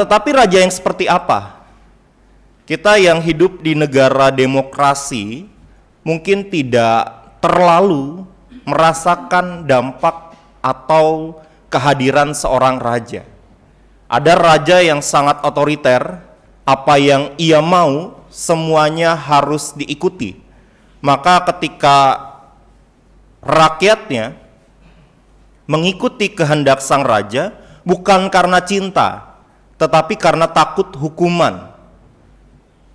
Tetapi raja yang seperti apa? Kita yang hidup di negara demokrasi mungkin tidak terlalu merasakan dampak atau kehadiran seorang raja. Ada raja yang sangat otoriter, apa yang ia mau semuanya harus diikuti. Maka ketika rakyatnya mengikuti kehendak sang raja bukan karena cinta, tetapi karena takut hukuman.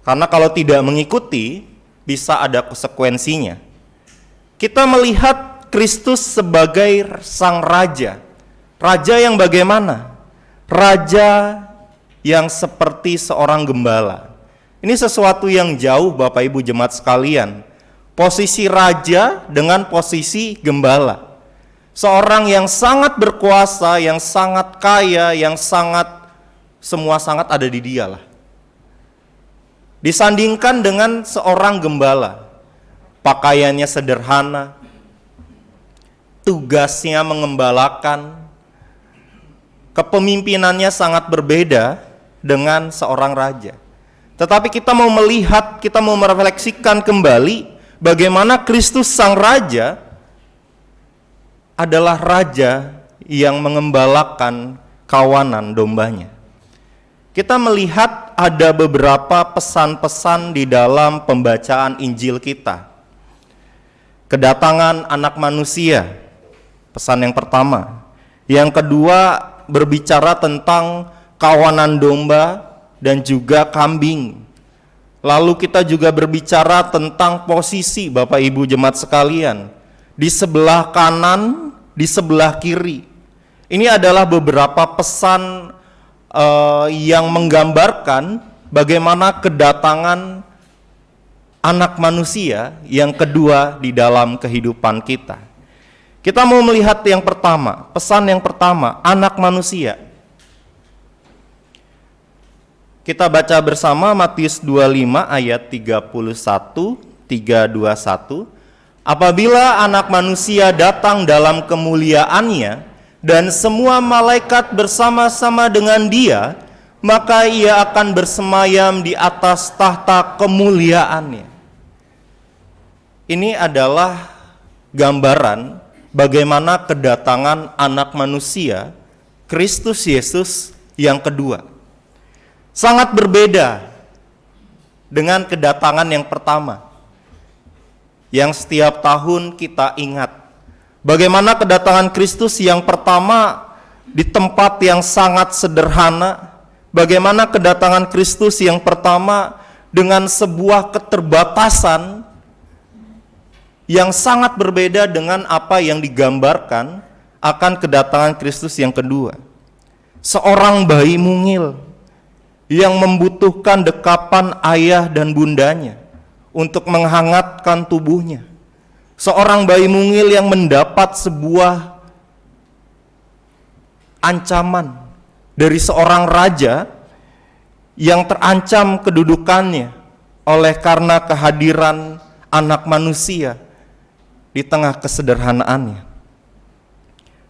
Karena kalau tidak mengikuti bisa ada konsekuensinya. Kita melihat Kristus sebagai sang raja. Raja yang bagaimana? Raja yang seperti seorang gembala. Ini sesuatu yang jauh Bapak Ibu jemaat sekalian. Posisi raja dengan posisi gembala. Seorang yang sangat berkuasa, yang sangat kaya, yang semua sangat ada di dia lah. Disandingkan dengan seorang gembala. Pakaiannya sederhana, tugasnya mengembalakan, kepemimpinannya sangat berbeda dengan seorang raja. Tetapi kita mau melihat, kita mau merefleksikan kembali bagaimana Kristus sang raja adalah raja yang mengembalakan kawanan dombanya. Kita melihat ada beberapa pesan-pesan di dalam pembacaan Injil kita. Kedatangan anak manusia, pesan yang pertama. Yang kedua berbicara tentang kawanan domba dan juga kambing. Lalu kita juga berbicara tentang posisi Bapak Ibu jemaat sekalian, di sebelah kanan, di sebelah kiri. Ini adalah beberapa pesan yang menggambarkan bagaimana kedatangan anak manusia yang kedua di dalam kehidupan kita. Kita mau melihat yang pertama, pesan yang pertama, anak manusia. Kita baca bersama Matius 25 ayat 321. Apabila anak manusia datang dalam kemuliaannya dan semua malaikat bersama-sama dengan dia, maka ia akan bersemayam di atas tahta kemuliaannya. Ini adalah gambaran bagaimana kedatangan anak manusia, Kristus Yesus yang kedua. Sangat berbeda dengan kedatangan yang pertama, yang setiap tahun kita ingat. Bagaimana kedatangan Kristus yang pertama di tempat yang sangat sederhana, bagaimana kedatangan Kristus yang pertama dengan sebuah keterbatasan yang sangat berbeda dengan apa yang digambarkan akan kedatangan Kristus yang kedua. Seorang bayi mungil yang membutuhkan dekapan ayah dan bundanya untuk menghangatkan tubuhnya. Seorang bayi mungil yang mendapat sebuah ancaman dari seorang raja yang terancam kedudukannya oleh karena kehadiran anak manusia di tengah kesederhanaannya.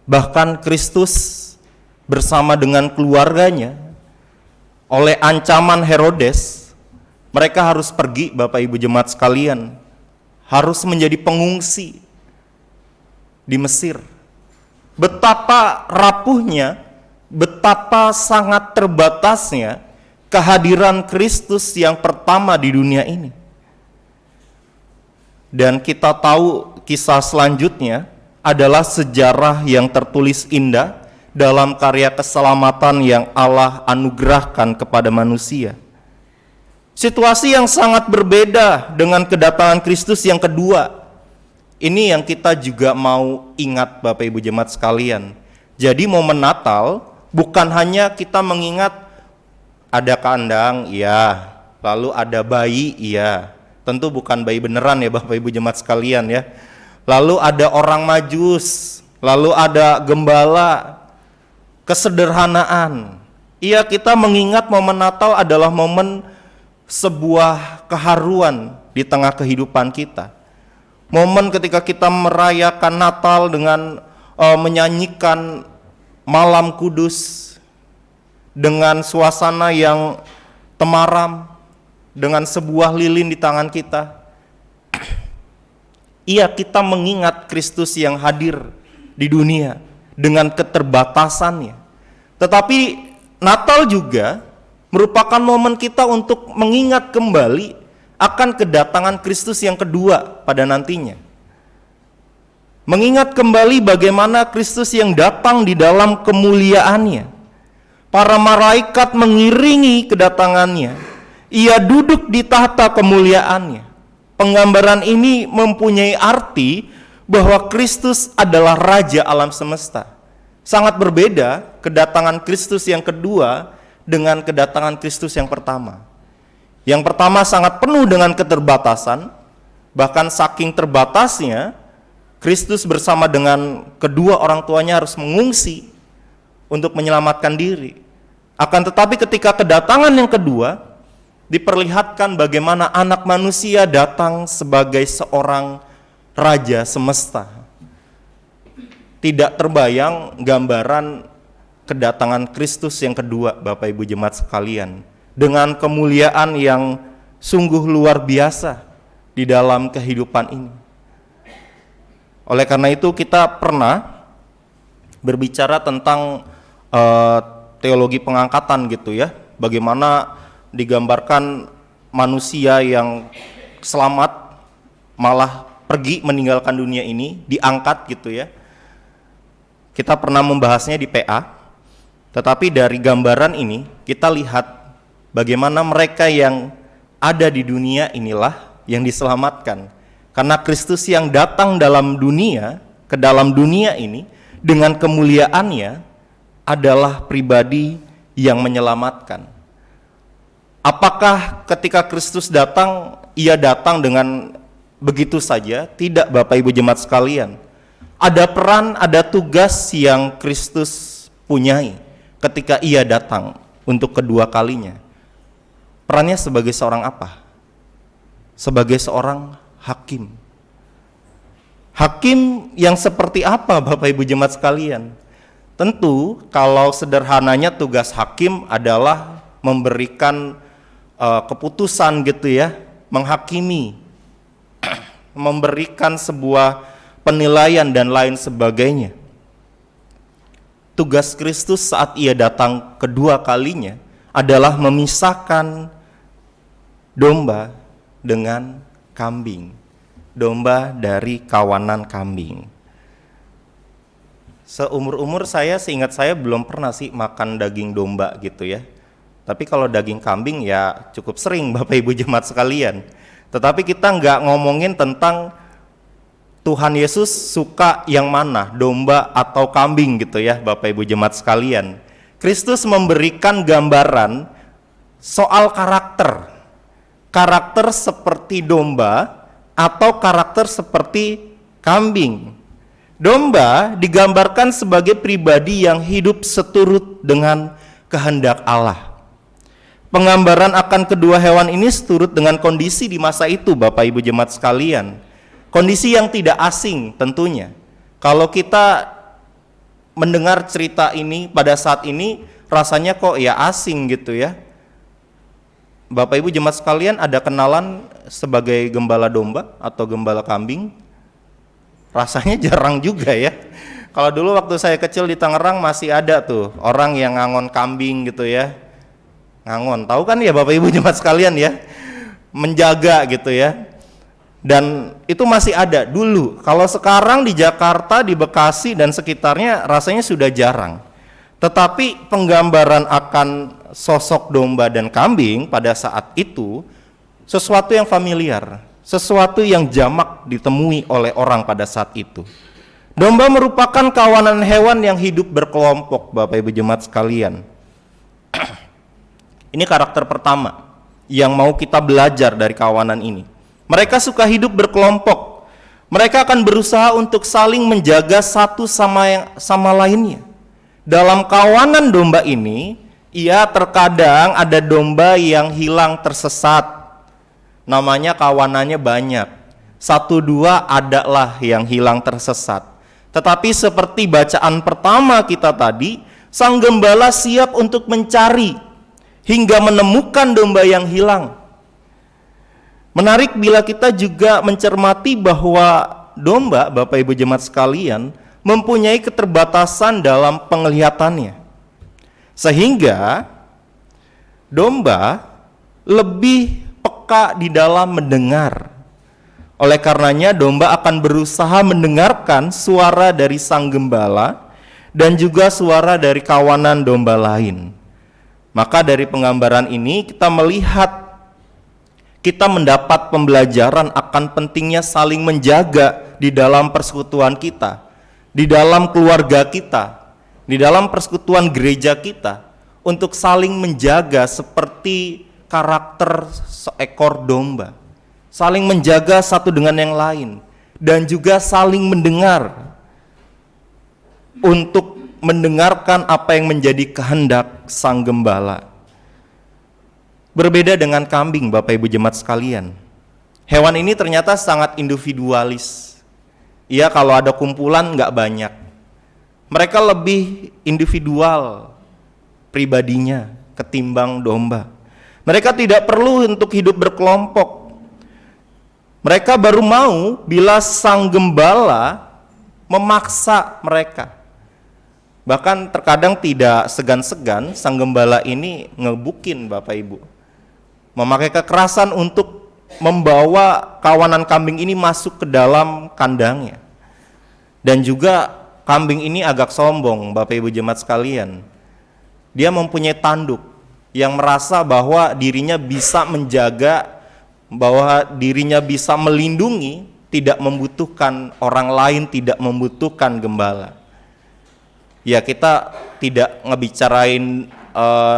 Bahkan Kristus bersama dengan keluarganya oleh ancaman Herodes, mereka harus pergi Bapak Ibu jemaat sekalian, harus menjadi pengungsi di Mesir. Betapa rapuhnya, betapa sangat terbatasnya kehadiran Kristus yang pertama di dunia ini. Dan kita tahu kisah selanjutnya adalah sejarah yang tertulis indah dalam karya keselamatan yang Allah anugerahkan kepada manusia. Situasi yang sangat berbeda dengan kedatangan Kristus yang kedua. Ini yang kita juga mau ingat Bapak Ibu jemaat sekalian. Jadi momen Natal bukan hanya kita mengingat ada kandang, ya, lalu ada bayi, ya. Tentu bukan bayi beneran ya Bapak Ibu jemaat sekalian ya. Lalu ada orang majus, lalu ada gembala, kesederhanaan. Iya, kita mengingat momen Natal adalah momen sebuah keharuan di tengah kehidupan kita. Momen ketika kita merayakan Natal dengan menyanyikan Malam Kudus, dengan suasana yang temaram, dengan sebuah lilin di tangan kita. Iya, kita mengingat Kristus yang hadir di dunia dengan keterbatasannya. Tetapi Natal juga merupakan momen kita untuk mengingat kembali akan kedatangan Kristus yang kedua pada nantinya. Mengingat kembali bagaimana Kristus yang datang di dalam kemuliaannya. Para malaikat mengiringi kedatangannya. Ia duduk di tahta kemuliaannya. Penggambaran ini mempunyai arti bahwa Kristus adalah Raja alam semesta. Sangat berbeda kedatangan Kristus yang kedua dengan kedatangan Kristus yang pertama. Yang pertama sangat penuh dengan keterbatasan, bahkan saking terbatasnya, Kristus bersama dengan kedua orang tuanya harus mengungsi untuk menyelamatkan diri. Akan tetapi ketika kedatangan yang kedua, diperlihatkan bagaimana anak manusia datang sebagai seorang raja semesta. Tidak terbayang gambaran kedatangan Kristus yang kedua, Bapak Ibu jemaat sekalian, dengan kemuliaan yang sungguh luar biasa di dalam kehidupan ini. Oleh karena itu kita pernah berbicara tentang teologi pengangkatan gitu ya, bagaimana digambarkan manusia yang selamat malah pergi meninggalkan dunia ini, diangkat gitu ya. Kita pernah membahasnya di PA, tetapi dari gambaran ini kita lihat bagaimana mereka yang ada di dunia inilah yang diselamatkan. Karena Kristus yang datang dalam dunia, ke dalam dunia ini dengan kemuliaannya adalah pribadi yang menyelamatkan. Apakah ketika Kristus datang, ia datang dengan begitu saja? Tidak, Bapak Ibu jemaat sekalian. Ada peran, ada tugas yang Kristus punyai ketika ia datang untuk kedua kalinya. Perannya sebagai seorang apa? Sebagai seorang hakim. Hakim yang seperti apa, Bapak Ibu jemaat sekalian? Tentu kalau sederhananya tugas hakim adalah memberikan keputusan gitu ya, menghakimi, memberikan sebuah penilaian dan lain sebagainya. Tugas Kristus saat ia datang kedua kalinya adalah memisahkan domba dengan kambing, domba dari kawanan kambing. Seumur-umur saya, seingat saya belum pernah sih makan daging domba gitu ya. Tapi kalau daging kambing ya cukup sering Bapak Ibu jemaat sekalian. Tetapi kita nggak ngomongin tentang Tuhan Yesus suka yang mana, domba atau kambing gitu ya Bapak Ibu jemaat sekalian. Kristus memberikan gambaran soal karakter. Karakter seperti domba atau karakter seperti kambing. Domba digambarkan sebagai pribadi yang hidup seturut dengan kehendak Allah. Penggambaran akan kedua hewan ini seturut dengan kondisi di masa itu Bapak Ibu jemaat sekalian. Kondisi yang tidak asing tentunya. Kalau kita mendengar cerita ini pada saat ini rasanya kok ya asing gitu ya. Bapak Ibu jemaat sekalian ada kenalan sebagai gembala domba atau gembala kambing? Rasanya jarang juga ya. Kalau dulu waktu saya kecil di Tangerang masih ada tuh orang yang ngangon kambing gitu ya. Ngangon, tahu kan ya Bapak Ibu jemaat sekalian ya, menjaga gitu ya. Dan itu masih ada dulu. Kalau sekarang di Jakarta, di Bekasi dan sekitarnya rasanya sudah jarang. Tetapi penggambaran akan sosok domba dan kambing pada saat itu sesuatu yang familiar, sesuatu yang jamak ditemui oleh orang pada saat itu. Domba merupakan kawanan hewan yang hidup berkelompok Bapak Ibu jemaat sekalian. Ini karakter pertama yang mau kita belajar dari kawanan ini. Mereka suka hidup berkelompok. Mereka akan berusaha untuk saling menjaga satu sama lainnya. Dalam kawanan domba ini, terkadang ada domba yang hilang tersesat. Namanya kawanannya banyak. 1-2 adalah yang hilang tersesat. Tetapi seperti bacaan pertama kita tadi, Sang gembala siap untuk mencari hingga menemukan domba yang hilang. Menarik bila kita juga mencermati bahwa domba, Bapak Ibu jemaat sekalian, mempunyai keterbatasan dalam penglihatannya. Sehingga domba lebih peka di dalam mendengar. Oleh karenanya domba akan berusaha mendengarkan suara dari sang gembala dan juga suara dari kawanan domba lain. Maka dari penggambaran ini kita melihat, kita mendapat pembelajaran akan pentingnya saling menjaga di dalam persekutuan kita, di dalam keluarga kita, di dalam persekutuan gereja kita, untuk saling menjaga seperti karakter seekor domba, saling menjaga satu dengan yang lain, dan juga saling mendengar, untuk mendengarkan apa yang menjadi kehendak sang gembala. Berbeda dengan kambing, Bapak Ibu jemaat sekalian. Hewan ini ternyata sangat individualis. Ia kalau ada kumpulan nggak banyak. Mereka lebih individual pribadinya ketimbang domba. Mereka tidak perlu untuk hidup berkelompok. Mereka baru mau bila sang gembala memaksa mereka. Bahkan terkadang tidak segan-segan sang gembala ini ngebukin, Bapak Ibu, memakai kekerasan untuk membawa kawanan kambing ini masuk ke dalam kandangnya. Dan juga kambing ini agak sombong, Bapak Ibu jemaat sekalian. Dia mempunyai tanduk yang merasa bahwa dirinya bisa menjaga, bahwa dirinya bisa melindungi, tidak membutuhkan orang lain, tidak membutuhkan gembala. Ya, kita tidak ngebicarain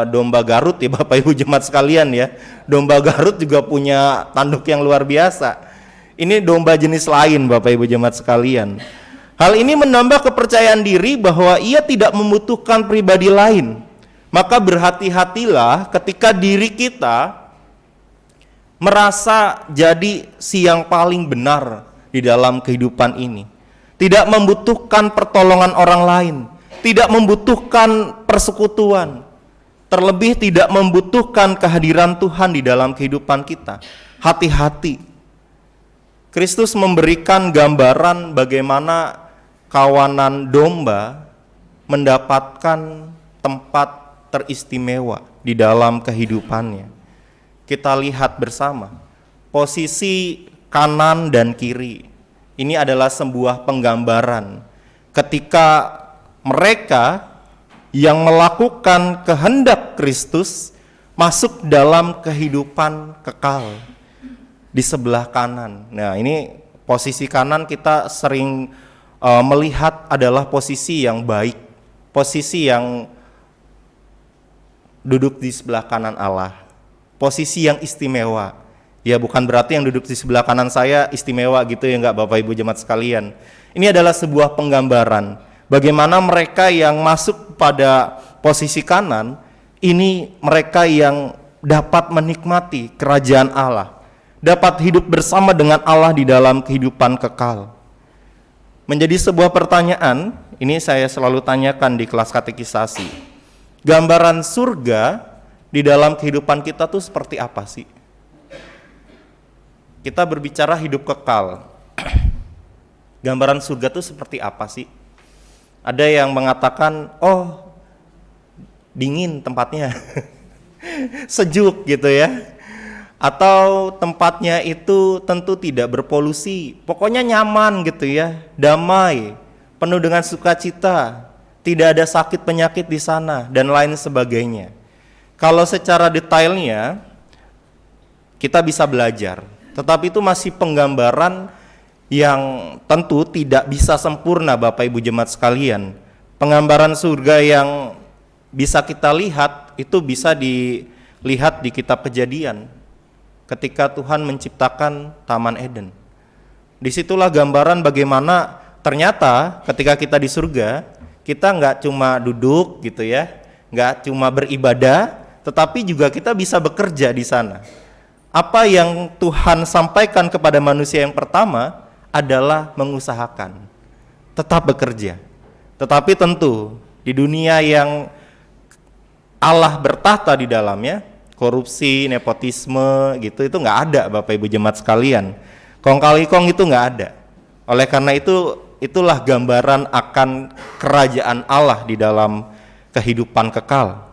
domba Garut ya Bapak Ibu jemaat sekalian ya. Domba Garut juga punya tanduk yang luar biasa. Ini domba jenis lain Bapak Ibu jemaat sekalian. Hal ini menambah kepercayaan diri bahwa ia tidak membutuhkan pribadi lain. Maka berhati-hatilah ketika diri kita merasa jadi si yang paling benar di dalam kehidupan ini. Tidak membutuhkan pertolongan orang lain, tidak membutuhkan persekutuan, terlebih tidak membutuhkan kehadiran Tuhan di dalam kehidupan kita. Hati-hati. Kristus memberikan gambaran bagaimana kawanan domba mendapatkan tempat teristimewa di dalam kehidupannya. Kita lihat bersama posisi kanan dan kiri. Ini adalah sebuah penggambaran ketika mereka yang melakukan kehendak Kristus masuk dalam kehidupan kekal di sebelah kanan. Nah, ini posisi kanan kita sering melihat adalah posisi yang baik, posisi yang duduk di sebelah kanan Allah, posisi yang istimewa. Ya, bukan berarti yang duduk di sebelah kanan saya istimewa gitu ya, enggak Bapak Ibu jemaat sekalian. Ini adalah sebuah penggambaran bagaimana mereka yang masuk pada posisi kanan ini mereka yang dapat menikmati kerajaan Allah, dapat hidup bersama dengan Allah di dalam kehidupan kekal. Menjadi sebuah pertanyaan, ini saya selalu tanyakan di kelas katekisasi. Gambaran surga di dalam kehidupan kita tuh seperti apa sih? Kita berbicara hidup kekal. Gambaran surga tuh seperti apa sih? Ada yang mengatakan, oh dingin tempatnya, sejuk gitu ya. Atau tempatnya itu tentu tidak berpolusi, pokoknya nyaman gitu ya, damai, penuh dengan sukacita, tidak ada sakit penyakit di sana, dan lain sebagainya. Kalau secara detailnya, kita bisa belajar, tetapi itu masih penggambaran yang tentu tidak bisa sempurna Bapak Ibu jemaat sekalian. Penggambaran surga yang bisa kita lihat, itu bisa dilihat di kitab Kejadian, ketika Tuhan menciptakan Taman Eden. Disitulah gambaran bagaimana ternyata ketika kita di surga, kita nggak cuma duduk gitu ya, nggak cuma beribadah, tetapi juga kita bisa bekerja di sana. Apa yang Tuhan sampaikan kepada manusia yang pertama adalah mengusahakan, tetap bekerja. Tetapi tentu Di dunia yang Allah bertahta di dalamnya, korupsi, nepotisme gitu itu nggak ada, Bapak Ibu jemaat sekalian. Kong kali kong itu nggak ada. Oleh karena itu, itulah gambaran akan kerajaan Allah di dalam kehidupan kekal.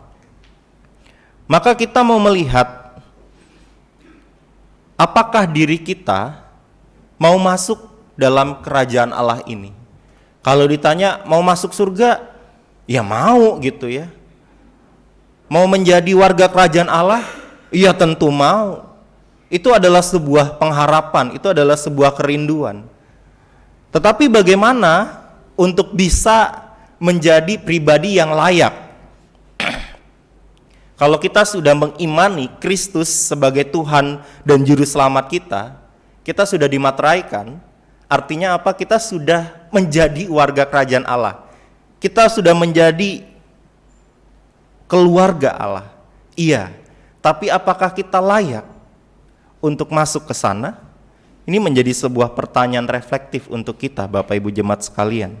Maka kita mau melihat apakah diri kita mau masuk dalam kerajaan Allah ini. Kalau ditanya mau masuk surga, ya mau gitu ya. Mau menjadi warga kerajaan Allah? Iya tentu mau. Itu adalah sebuah pengharapan, itu adalah sebuah kerinduan. Tetapi bagaimana untuk bisa menjadi pribadi yang layak? Kalau kita sudah mengimani Kristus sebagai Tuhan dan Juru Selamat kita sudah dimateraikan. Artinya apa? Kita sudah menjadi warga kerajaan Allah. Kita sudah menjadi keluarga Allah. Iya, tapi apakah kita layak untuk masuk ke sana? Ini menjadi sebuah pertanyaan reflektif untuk kita, Bapak Ibu jemaat sekalian.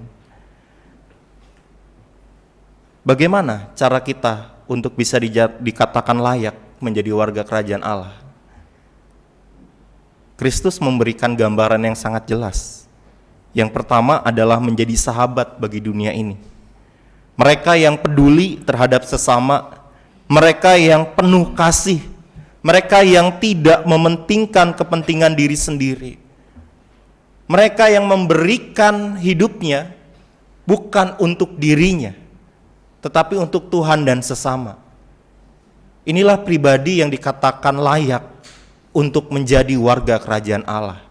Bagaimana cara kita untuk bisa dikatakan layak menjadi warga kerajaan Allah? Kristus memberikan gambaran yang sangat jelas. Yang pertama adalah menjadi sahabat bagi dunia ini. Mereka yang peduli terhadap sesama, mereka yang penuh kasih, mereka yang tidak mementingkan kepentingan diri sendiri, mereka yang memberikan hidupnya bukan untuk dirinya, tetapi untuk Tuhan dan sesama. Inilah pribadi yang dikatakan layak untuk menjadi warga kerajaan Allah.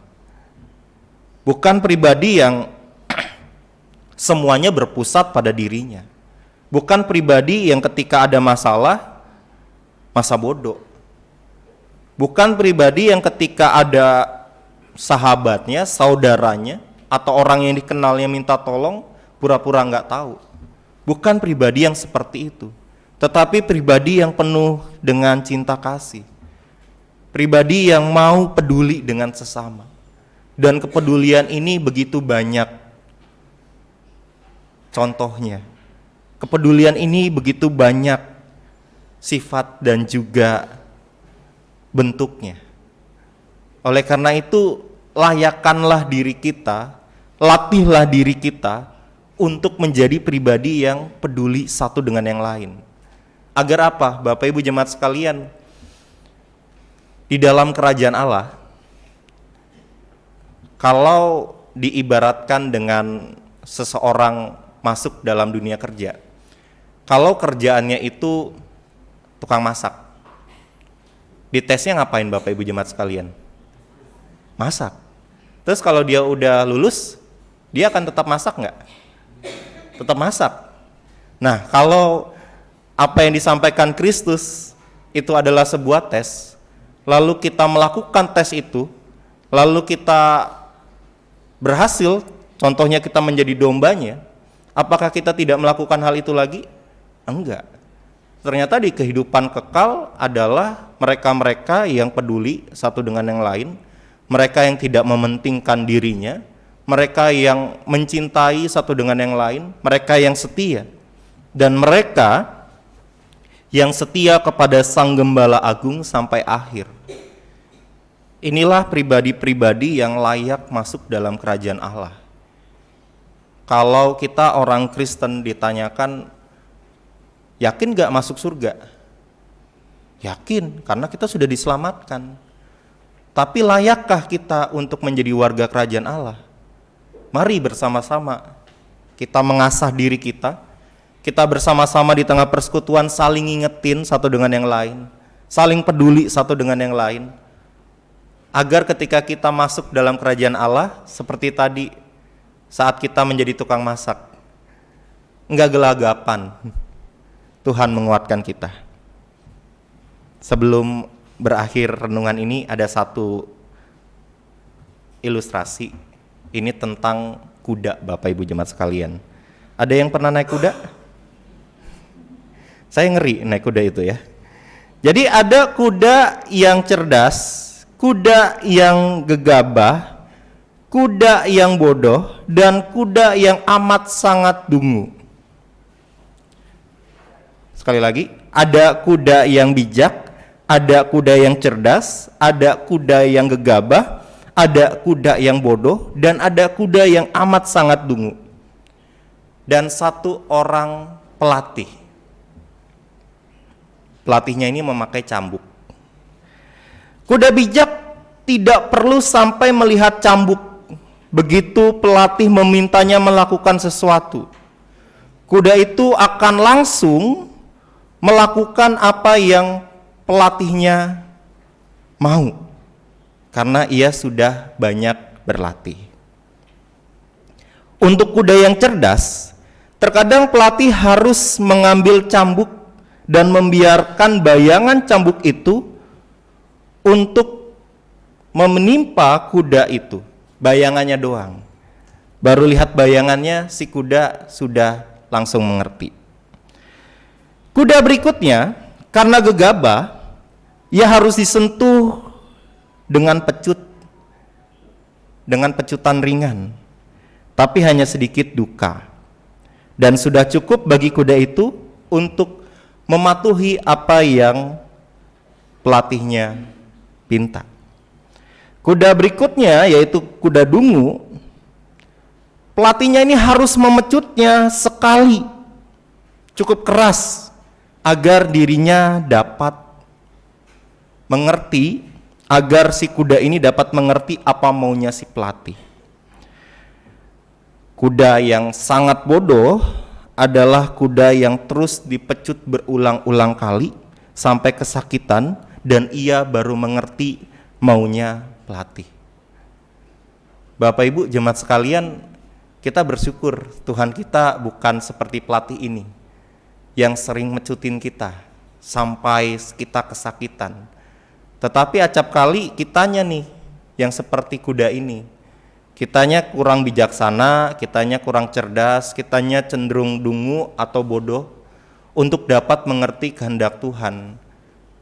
Bukan pribadi yang semuanya berpusat pada dirinya. Bukan pribadi yang ketika ada masalah, masa bodoh. Bukan pribadi yang ketika ada sahabatnya, saudaranya, atau orang yang dikenalnya minta tolong, pura-pura nggak tahu. Bukan pribadi yang seperti itu. Tetapi pribadi yang penuh dengan cinta kasih. Pribadi yang mau peduli dengan sesama. Dan kepedulian ini begitu banyak contohnya. Kepedulian ini begitu banyak sifat dan juga bentuknya. Oleh karena itu, layakkanlah diri kita, latihlah diri kita untuk menjadi pribadi yang peduli satu dengan yang lain. Agar apa, Bapak Ibu jemaat sekalian? Di dalam kerajaan Allah, kalau diibaratkan dengan seseorang masuk dalam dunia kerja, kalau kerjaannya itu tukang masak, ditesnya ngapain Bapak Ibu jemaat sekalian? Masak. Terus kalau dia udah lulus, dia akan tetap masak nggak? Tetap masak. Nah, kalau apa yang disampaikan Kristus itu adalah sebuah tes, lalu kita melakukan tes itu, lalu kita berhasil, contohnya kita menjadi dombanya, apakah kita tidak melakukan hal itu lagi? Enggak. Ternyata di kehidupan kekal adalah mereka-mereka yang peduli satu dengan yang lain, mereka yang tidak mementingkan dirinya, mereka yang mencintai satu dengan yang lain, mereka yang setia, dan mereka yang setia kepada Sang Gembala Agung sampai akhir. Inilah pribadi-pribadi yang layak masuk dalam kerajaan Allah. Kalau kita orang Kristen ditanyakan, yakin gak masuk surga? Yakin, karena kita sudah diselamatkan. Tapi layakkah kita untuk menjadi warga kerajaan Allah? Mari bersama-sama kita mengasah diri kita bersama-sama di tengah persekutuan saling ngingetin satu dengan yang lain, saling peduli satu dengan yang lain, agar ketika kita masuk dalam kerajaan Allah, seperti tadi saat kita menjadi tukang masak, enggak gelagapan. Tuhan menguatkan kita. Sebelum berakhir renungan ini, ada satu ilustrasi. Ini tentang kuda, Bapak Ibu jemaat sekalian. Ada yang pernah naik kuda? Saya ngeri naik kuda itu ya. Jadi ada kuda yang cerdas, kuda yang gegabah, kuda yang bodoh, dan kuda yang amat sangat dungu. Sekali lagi, ada kuda yang bijak, ada kuda yang cerdas, ada kuda yang gegabah, ada kuda yang bodoh, dan ada kuda yang amat sangat dungu. Dan satu orang pelatih. Pelatihnya ini memakai cambuk. Kuda bijak tidak perlu sampai melihat cambuk. Begitu pelatih memintanya melakukan sesuatu, kuda itu akan langsung melakukan apa yang pelatihnya mau, karena ia sudah banyak berlatih. Untuk kuda yang cerdas, terkadang pelatih harus mengambil cambuk dan membiarkan bayangan cambuk itu untuk menimpa kuda itu. Bayangannya doang. Baru lihat bayangannya, si kuda sudah langsung mengerti. Kuda berikutnya, karena gegabah, ia harus disentuh dengan pecut, dengan pecutan ringan, tapi hanya sedikit duka. Dan sudah cukup bagi kuda itu untuk mematuhi apa yang pelatihnya pinta. Kuda berikutnya, yaitu kuda dungu, pelatihnya ini harus memecutnya sekali, cukup keras, agar dirinya dapat mengerti, agar si kuda ini dapat mengerti apa maunya si pelatih. Kuda yang sangat bodoh adalah kuda yang terus dipecut berulang-ulang kali sampai kesakitan dan ia baru mengerti maunya pelatih. Bapak Ibu jemaat sekalian, kita bersyukur Tuhan kita bukan seperti pelatih ini yang sering mecutin kita sampai kita kesakitan. Tetapi acap kali kitanya nih yang seperti kuda ini. Kitanya kurang bijaksana, kitanya kurang cerdas, kitanya cenderung dungu atau bodoh untuk dapat mengerti kehendak Tuhan.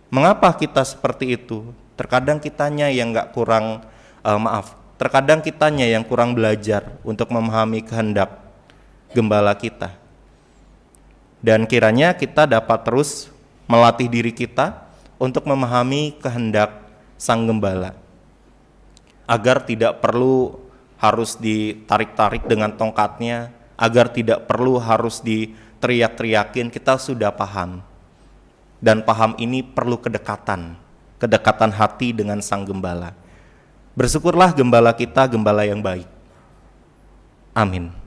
Mengapa kita seperti itu? Terkadang kitanya yang terkadang kitanya yang kurang belajar untuk memahami kehendak gembala kita. Dan kiranya kita dapat terus melatih diri kita untuk memahami kehendak Sang Gembala, agar tidak perlu harus ditarik-tarik dengan tongkatnya, agar tidak perlu harus diteriak-teriakin, kita sudah paham. Dan paham ini perlu kedekatan hati dengan Sang Gembala. Bersyukurlah gembala kita, gembala yang baik. Amin.